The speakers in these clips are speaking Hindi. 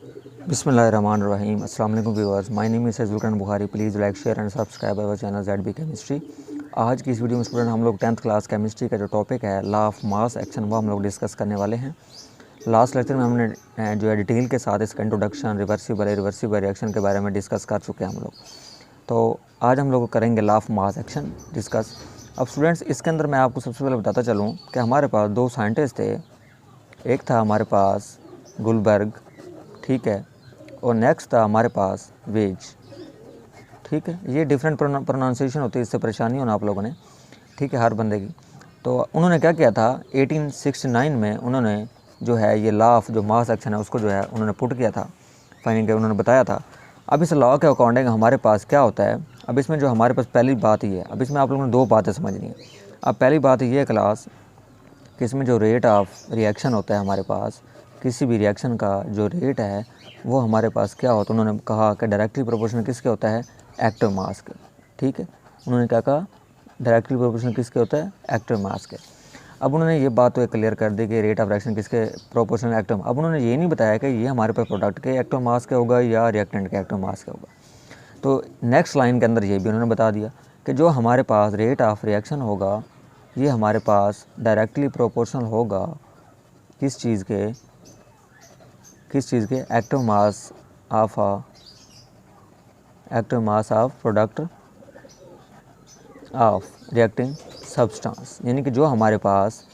बिस्मिल्लाहिर्रहमानिर्रहीम। अस्सलाम वालेकुम viewers, my name is Zulkarnain Bukhari. Please like share and subscribe our channel ZB chemistry. आज की इस वीडियो में स्टूडेंट हम लोग 10th क्लास केमिस्ट्री का जो टॉपिक है लॉ ऑफ मास एक्शन वो हम लोग डिस्कस करने वाले हैं। लास्ट लेक्चर में हमने जो है डिटेल के साथ इसका इंट्रोडक्शन, रिवर्सिबल रिएक्शन के बारे में डिस्कस कर चुके हैं हम लोग। तो आज हम लोग करेंगे law of mass action discuss. अब स्टूडेंट्स इसके अंदर मैं आपको सबसे पहले बताता चलूँ कि हमारे पास दो साइंटिस्ट थे। एक था हमारे पास गुलबर्ग, ठीक है, और नेक्स्ट था हमारे पास वेज, ठीक है। ये डिफरेंट प्रोनाउंसिएशन होती है, इससे परेशानी होना आप लोगों ने, ठीक है, हर बंदे की। तो उन्होंने क्या किया था 1869 में उन्होंने जो है ये लॉ ऑफ जो मास एक्शन है उसको जो है उन्होंने पुट किया था, फाइंड उन्होंने बताया था। अब इस लॉ के अकॉर्डिंग हमारे पास क्या होता है, अब इसमें जो हमारे पास पहली बात ये है, अब इसमें आप लोगों ने दो बातें समझनी है। अब पहली बात ये है क्लास कि इसमें जो रेट ऑफ रिएक्शन होता है हमारे पास, किसी भी रिएक्शन का जो रेट है वो हमारे पास क्या होता है। उन्होंने कहा कि डायरेक्टली प्रोपोर्शनल किसके होता है, एक्टिव मास के, ठीक है। उन्होंने क्या कहा, डायरेक्टली प्रोपोर्शनल किसके होता है, एक्टिव मास के। अब उन्होंने ये बात तो क्लियर कर दी कि रेट ऑफ रिएक्शन किसके प्रोपोर्शनल एक्टिव। अब उन्होंने ये नहीं बताया कि ये हमारे पास प्रोडक्ट के एक्टिव मास के होगा या रिएक्टेंट के एक्टिव मास के होगा। तो नेक्स्ट लाइन के अंदर ये भी उन्होंने बता दिया कि जो हमारे पास रेट ऑफ रिएक्शन होगा ये हमारे पास डायरेक्टली प्रोपोर्शनल होगा किस चीज़ के active mass of product of reacting substance. यानी कि जो हमारे पास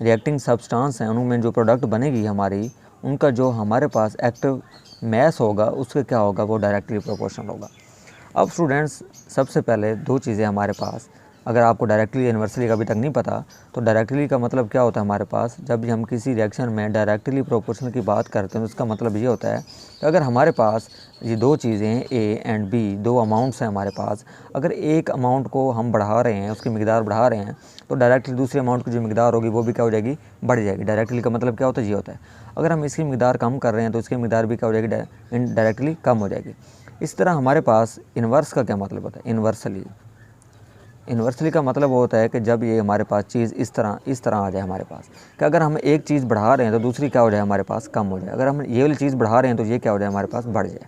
रिएक्टिंग सब्सटेंस हैं उनमें जो प्रोडक्ट बनेगी हमारी, उनका जो हमारे पास एक्टिव मास होगा उसके क्या होगा, वो डायरेक्टली प्रोपोर्शनल होगा। अब स्टूडेंट्स सबसे पहले दो चीज़ें हमारे पास, अगर आपको डायरेक्टली इन्वर्सली का अभी तक नहीं पता तो डायरेक्टली का मतलब क्या होता है हमारे पास, जब भी हम किसी रिएक्शन में डायरेक्टली प्रोपोर्शनल की बात करते हैं तो उसका मतलब ये होता है कि अगर हमारे पास ये दो चीज़ें A एंड B, दो अमाउंट्स हैं हमारे पास, अगर एक अमाउंट को हम बढ़ा रहे हैं, उसकी मिकदार बढ़ा रहे हैं, तो डायरेक्टली दूसरे अमाउंट की जो मिकदार होगी वो भी क्या हो जाएगी, बढ़ जाएगी। डायरेक्टली का मतलब क्या होता है, ये होता है। अगर हम इसकी मिकदार कम कर रहे हैं तो इसकी मिकदार भी क्या हो जाएगी, डायरेक्टली कम हो जाएगी। इस तरह हमारे पास इन्वर्स का क्या मतलब होता है, इन्वर्सली का मतलब होता है कि जब ये हमारे पास चीज़ इस तरह आ जाए हमारे पास, कि अगर हम एक चीज़ बढ़ा रहे हैं तो दूसरी क्या हो जाए हमारे पास, कम हो जाए। अगर हम ये वाली चीज़ बढ़ा रहे हैं तो ये क्या हो जाए हमारे पास, बढ़ जाए,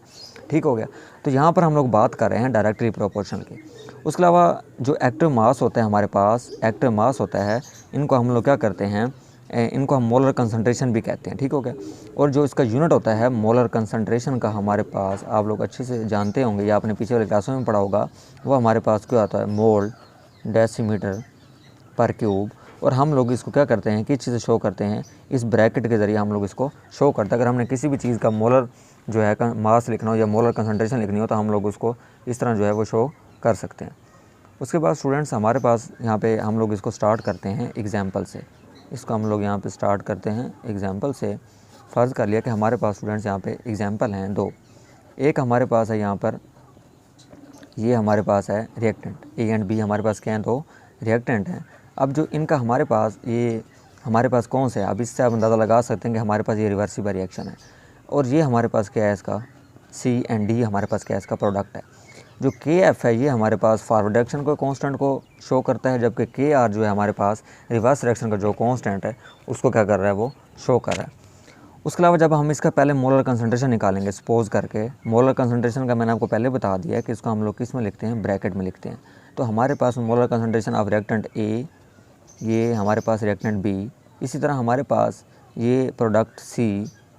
ठीक हो गया। तो यहाँ पर हम लोग बात कर रहे हैं डायरेक्टली प्रोपोर्शनल की। उसके अलावा जो एक्टिव मास होता है हमारे पास, एक्टिव मास होता है, इनको हम लोग क्या करते हैं, इनको हम मोलर कंसंट्रेशन भी कहते हैं, ठीक हो गया। और जो इसका यूनिट होता है मोलर कंसंट्रेशन का हमारे पास, आप लोग अच्छे से जानते होंगे या आपने पीछे वाले क्लासों में पढ़ा होगा, वो हमारे पास क्या आता है, मोल डेसीमीटर पर क्यूब। और हम लोग इसको क्या करते हैं, किस चीज़ से शो करते हैं, इस ब्रैकेट के ज़रिए हम लोग इसको शो करते हैं। अगर हमने किसी भी चीज़ का मोलर जो है मास लिखना हो या मोलर कंसंट्रेशन लिखनी हो तो हम लोग उसको इस तरह जो है वो शो कर सकते हैं। उसके बाद स्टूडेंट्स हमारे पास यहाँ पे हम लोग इसको स्टार्ट करते हैं एग्जाम्पल से। इसको हम लोग यहाँ पे स्टार्ट करते हैं एग्जाम्पल से। फ़र्ज़ कर लिया कि हमारे पास स्टूडेंट्स यहाँ पे एग्जाम्पल हैं दो। एक हमारे पास है यहाँ पर, ये हमारे पास है रिएक्टेंट, A एंड B हमारे पास क्या हैं, तो रिएक्टेंट हैं। अब जो इनका हमारे पास ये हमारे पास कौन सा है, अब इससे आप अंदाज़ा लगा सकते हैं कि हमारे पास ये रिवर्सिबल रिएक्शन है। और ये हमारे पास क्या है, इसका C एंड D हमारे पास क्या है, इसका प्रोडक्ट है। जो KF है ये हमारे पास फॉरवर्ड रिएक्शन को कांस्टेंट को शो करता है, जबकि KR जो है हमारे पास रिवर्स रिएक्शन का जो कांस्टेंट है उसको क्या कर रहा है, वो शो कर रहा है। उसके अलावा जब हम इसका पहले मोलर कंसंट्रेशन निकालेंगे, सपोज करके मोलर कंसंट्रेशन का मैंने आपको पहले बता दिया है कि इसको हम लोग किस में लिखते हैं, ब्रैकेट में लिखते हैं। तो हमारे पास molar concentration of reactant A, ये हमारे पास रिएक्टेंट B, इसी तरह हमारे पास ये प्रोडक्ट C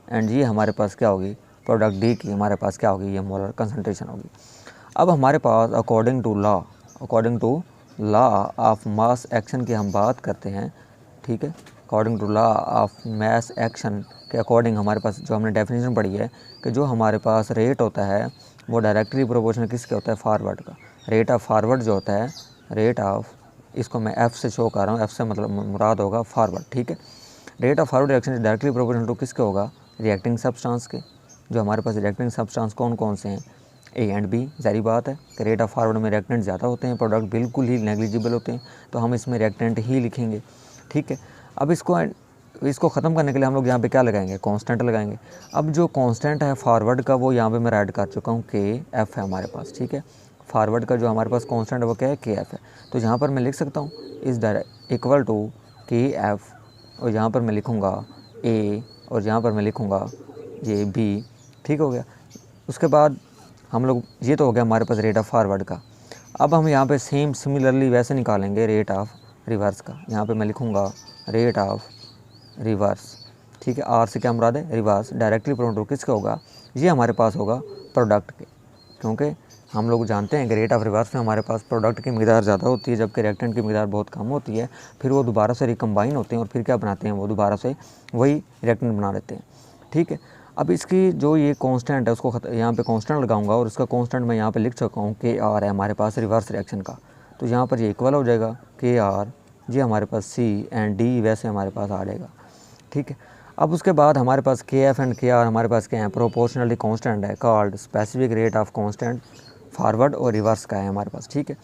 एंड ये हमारे पास क्या होगी, प्रोडक्ट D की हमारे पास क्या होगी, ये मोलर कंसंट्रेशन होगी। अब हमारे पास according to law of mass action की हम बात करते हैं, ठीक है। According to law of mass action के अकॉर्डिंग हमारे पास जो हमने डेफिनेशन पढ़ी है कि जो हमारे पास रेट होता है वो डायरेक्टली प्रोपोर्शनल किसके होता है, फॉरवर्ड का। रेट ऑफ फॉरवर्ड जो होता है, रेट ऑफ, इसको मैं F से शो कर रहा हूँ, F से मतलब मुराद होगा फॉरवर्ड, ठीक है। Rate of forward reaction directly proportional to किसके होगा, रिएक्टिंग सब्सटेंस के। जो हमारे पास रिएक्टिंग सब्सटेंस कौन कौन से हैं, A एंड B। जारी बात है कि रेट ऑफ फॉरवर्ड में रिएक्टेंट ज़्यादा होते हैं, प्रोडक्ट बिल्कुल ही नेग्लिजिबल होते हैं, तो हम इसमें रिएक्टेंट ही लिखेंगे, ठीक है। अब इसको ख़त्म करने के लिए हम लोग यहाँ पे क्या लगाएंगे, कांस्टेंट लगाएंगे। अब जो कांस्टेंट है फॉरवर्ड का वो यहाँ पे मैं ऐड कर चुका हूँ, KF है हमारे पास, ठीक है। फॉरवर्ड का जो हमारे पास कांस्टेंट है वो क्या है, KF है। तो यहाँ पर मैं लिख सकता हूँ इस इक्वल टू KF, और यहाँ पर मैं लिखूँगा A, और यहाँ पर मैं लिखूँगा ये B ठीक हो गया। उसके बाद हम लोग, ये तो हो गया हमारे पास रेट ऑफ फॉरवर्ड का। अब हम यहाँ पे सेम सिमिलरली वैसे निकालेंगे रेट ऑफ रिवर्स का। यहाँ पे मैं लिखूँगा रेट ऑफ रिवर्स, ठीक है। आर से क्या मुराद है, रिवर्स। डायरेक्टली प्रोपोर्शनल किसका होगा, ये हमारे पास होगा प्रोडक्ट के, क्योंकि हम लोग जानते हैं कि रेट ऑफ रिवर्स में हमारे पास प्रोडक्ट की मिकदार ज़्यादा होती है जबकि रिएक्टेंट की मिकदार बहुत कम होती है। फिर वो दोबारा से रिकम्बाइन होते हैं और फिर क्या बनाते हैं, वो दोबारा से वही रिएक्टेंट बना लेते हैं, ठीक है। अब इसकी जो ये कांस्टेंट है उसको यहाँ पे कांस्टेंट लगाऊंगा और इसका कांस्टेंट मैं यहाँ पे लिख चुका हूँ के आर है हमारे पास रिवर्स रिएक्शन का। तो यहाँ पर ये इक्वल हो जाएगा के आर, ये हमारे पास सी एंड डी वैसे हमारे पास आ जाएगा, ठीक है। अब उसके बाद हमारे पास के एफ एंड के आर हमारे पास क्या है, प्रोपोर्शनली कांस्टेंट है called specific rate of constant forward और रिवर्स का है हमारे पास, ठीक है।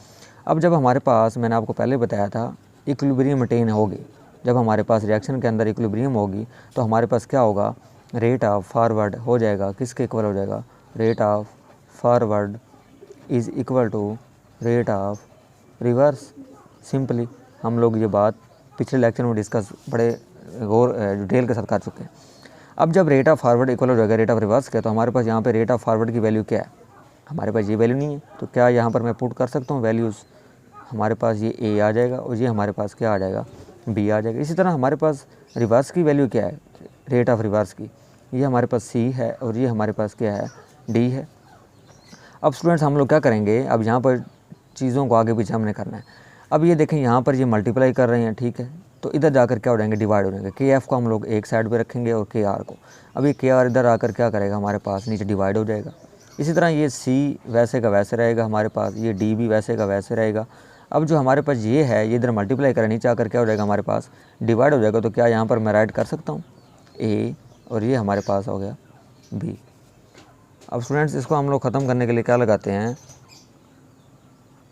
अब जब हमारे पास, मैंने आपको पहले बताया था, इक्विलिब्रियम मेंटेन होगी, जब हमारे पास रिएक्शन के अंदर इक्विलिब्रियम होगी तो हमारे पास क्या होगा, रेट ऑफ फॉरवर्ड हो जाएगा किसके इक्वल हो जाएगा, rate of forward is equal to rate of reverse. Simply हम लोग ये बात पिछले लेक्चर में डिस्कस बड़े गौर डिटेल के साथ कर चुके हैं। अब जब रेट ऑफ फॉरवर्ड इक्वल हो जाएगा रेट ऑफ रिवर्स के, तो हमारे पास यहाँ पे रेट ऑफ फॉरवर्ड की वैल्यू क्या है, हमारे पास ये वैल्यू नहीं है, तो क्या यहाँ पर मैं पुट कर सकता हूँ वैल्यूज़, हमारे पास ये ए आ जाएगा और ये हमारे पास क्या आ जाएगा, बी आ जाएगा। इसी तरह हमारे पास रिवर्स की वैल्यू क्या है, रेट ऑफ रिवर्स की, ये हमारे पास सी है और ये हमारे पास क्या है, डी है। अब स्टूडेंट्स हम लोग क्या करेंगे, अब यहाँ पर चीज़ों को आगे पीछे हमने करना है। अब ये देखें यहाँ पर ये मल्टीप्लाई कर रहे हैं, ठीक है, तो इधर जाकर क्या हो जाएंगे, डिवाइड हो जाएंगे। के एफ़ को हम लोग एक साइड पे रखेंगे और के आर को, अब ये के आर इधर आकर क्या करेगा, हमारे पास नीचे डिवाइड हो जाएगा। इसी तरह ये सी वैसे का वैसे रहेगा हमारे पास, ये डी भी वैसे का वैसे रहेगा। अब जो हमारे पास ये है, ये इधर मल्टीप्लाई करें, नीचे आकर क्या हो जाएगा, हमारे पास डिवाइड हो जाएगा। तो क्या यहाँ पर मैं राइट कर सकता हूँ ए, और ये हमारे पास हो गया बी। अब स्टूडेंट्स इसको हम लोग ख़त्म करने के लिए क्या लगाते हैं,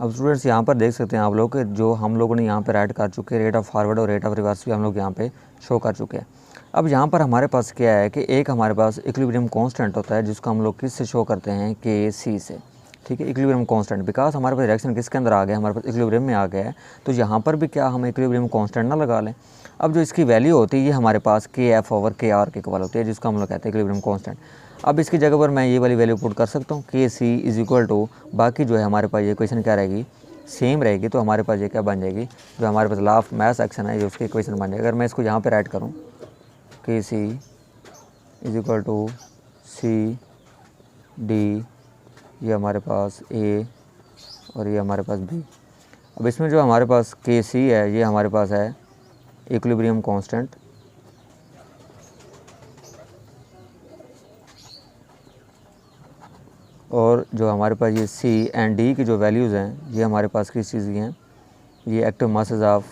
अब स्टूडेंट्स यहाँ पर देख सकते हैं आप लोग कि जो हम लोगों ने यहाँ पे राइट कर चुके हैं, रेट ऑफ फॉरवर्ड और रेट ऑफ रिवर्स भी हम लोग यहाँ पे शो कर चुके हैं। अब यहाँ पर हमारे पास क्या है कि एक हमारे पास इक्विलिब्रियम कांस्टेंट होता है जिसको हम लोग किस से शो करते हैं, के सी से, ठीक है, इक्विलिब्रियम कांस्टेंट। बिकॉज हमारे पास रिएक्शन किसके अंदर आ गया, हमारे पास इक्विलिब्रियम में आ गया है, तो यहाँ पर भी क्या हम इक्विलिब्रियम कांस्टेंट ना लगा लें। अब जो इसकी वैल्यू होती है ये हमारे पास के एफ ओवर के आर के इक्वल होती है, जिसको हम लोग कहते हैं इक्विलिब्रियम कांस्टेंट। अब इसकी जगह पर मैं ये वाली वैल्यू पुट कर सकता हूँ, के सी इज इक्वल टू, बाकी जो है हमारे पास ये इक्वेशन क्या रहेगी, सेम रहेगी। तो हमारे पास ये क्या बन जाएगी, जो हमारे पास लॉ ऑफ मास एक्शन है, ये उसकी इक्वेशन बन जाएगी। अगर मैं इसको यहाँ पे राइट करूँ, K c is equal to c d, ये हमारे पास ए और ये हमारे पास बी। अब इसमें जो हमारे पास के सी है, ये हमारे पास है इक्विलिब्रियम कांस्टेंट, और जो हमारे पास ये सी एंड डी की जो वैल्यूज़ हैं, ये हमारे पास किस चीज़ की हैं, ये एक्टिव मासेस ऑफ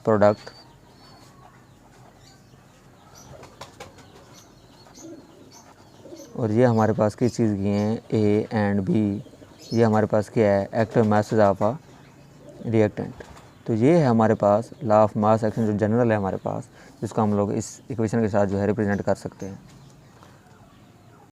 प्रोडक्ट, और ये हमारे पास किस चीज़ की हैं, ए एंड बी, ये हमारे पास क्या है, active masses of a reactant. तो ये है हमारे पास लॉ ऑफ मास एक्शन जो जनरल है हमारे पास, जिसको हम लोग इस इक्वेशन के साथ जो है रिप्रेजेंट कर सकते हैं।